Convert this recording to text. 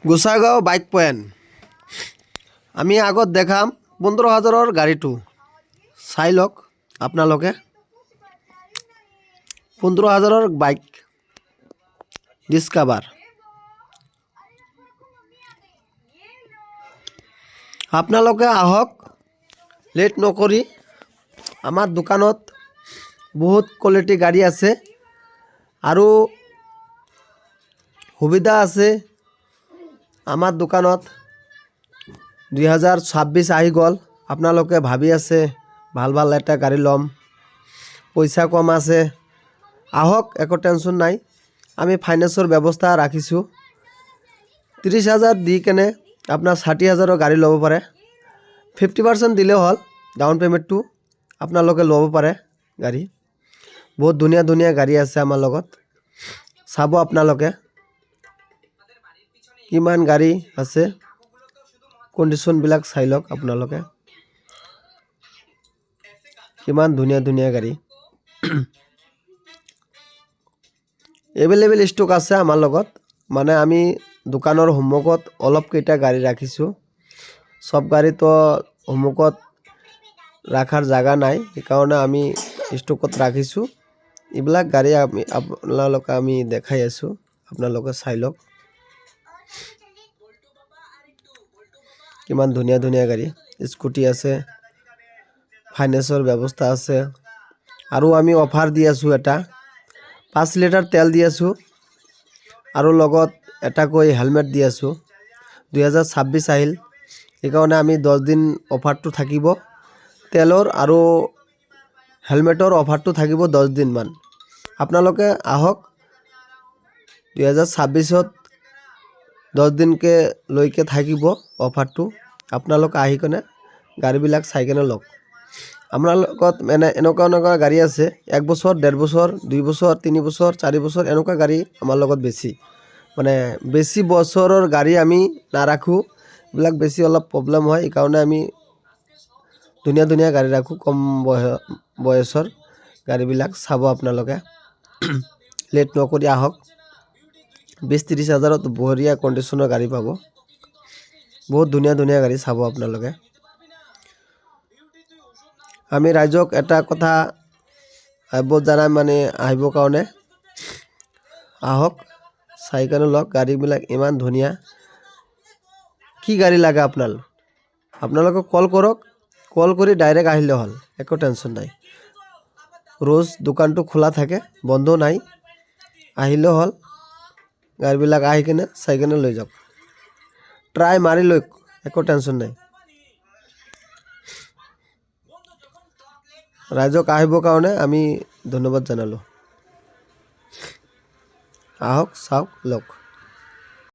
Gossaigaon bike point আমি আগত দেখাম 15,000 গাড়ীটো চাই লওক আপোনালোকে 15,000 বাইক ডিস্কভার আপোনালোকে আহক লেট নকৰি আমাৰ দোকানত বহুত কোৱালিটি গাড়ী আছে আৰু সুবিধা আছে আমার দোকানত 2026 আহি গল আপোনালোকে ভাবি আছে ভাল ভাল এটা গাড়ী লম পইচা কম আছে আহক একো টেনশন নাই আমি ফাইনেন্সৰ ব্যৱস্থা ৰাখিছো 30,000 দি কেনে আপোনাৰ 60,000 গাড়ী ল'ব পাৰে 50% দিলে হল ডাউন পেমেন্টটো আপোনালোকে ল'ব পাৰে গাড়ী বহুত ধুনীয়া ধুনীয়া গাড়ী আছে আমাৰ লগত চাব আপোনালোকে কিমান গাড়ী আছে কন্ডিশন বিলাক চাই লওক আপোনালোকে কিমান ধুনীয়া ধুনীয়া গাড়ী এভেইলেবল স্টক আছে আমাৰ লগত মানে আমি দোকানৰ হোমকত অলপ কেইটা গাড়ী ৰাখিছো সব গাড়ী তো হোমকত ৰাখাৰ জায়গা নাই সেইকাৰণে আমি স্টকত ৰাখিছো এইবিলাক গাড়ী আপোনালোকে আমি দেখাই আছো আপোনালোকে চাই লওক কিমান ধুনীয়া ধুনীয়া গাড়ী স্কুটি আছে ফাইনেন্সৰ ব্যৱস্থা আছে আৰু আমি অফাৰ দি আছো এটা 5 লিটাৰ তেল দি আছো আৰু লগত এটা কৈ হেলমেট দি আছো 2026 আহিল এইকাৰণে আমি 10 দিন অফাৰটো থাকিব তেলৰ আৰু হেলমেটৰ অফাৰটো থাকিব 10 দিন মান আপোনালোকে আহক 2026ত 10 দিনকে লৈকে থাকিব অফাৰটো আপোনালোক আহি কেনে গাড়ীবিলাক চাই কেনে লওক আমাৰ লগত এনেকুৱা গাড়ী আছে 1 বছৰ 1.5 বছৰ 2 বছৰ 3 বছৰ 4 বছৰ এনেকুৱা গাড়ী আমাৰ লগত বেছি মানে বেছি বছৰৰ গাড়ী আমি নাৰাখো বিলাক বেছি অলপ প্ৰবলেম হয় এই কাৰণে আমি ধুনীয়া ধুনীয়া গাড়ী ৰাখো কম বয়সৰ গাড়ীবিলাক চাব আপোনালোকে লেট নকৰি আহক 20-30 হাজাৰত বঢ়িয়া কন্ডিশনৰ গাড়ী পাব বহুত ধুনীয়া ধুনীয়া গাড়ী চাব আপোনালোকে আমি ৰাইজক এটা কথা বহুত জানা মানে আহিব কাৰণে আহক চাইকেল লক গাড়ীবিলাক ইমান ধুনীয়া কি গাড়ী লাগে আপোনালোকে কল কৰক কল কৰি ডাইৰেক্ট আহিলে হল একো টেনশন নাই রোজ দোকানটো খোলা থাকে বন্ধ নাই আহিলে হল গাড়ীবিলাক আহি কেনে চাই কেনে লৈ যাওক ট্রাই মারি লওক একো টেনশন নাই রাইজক আহিব কাৰণে আমি ধন্যবাদ জানালো আহক চাওক লওক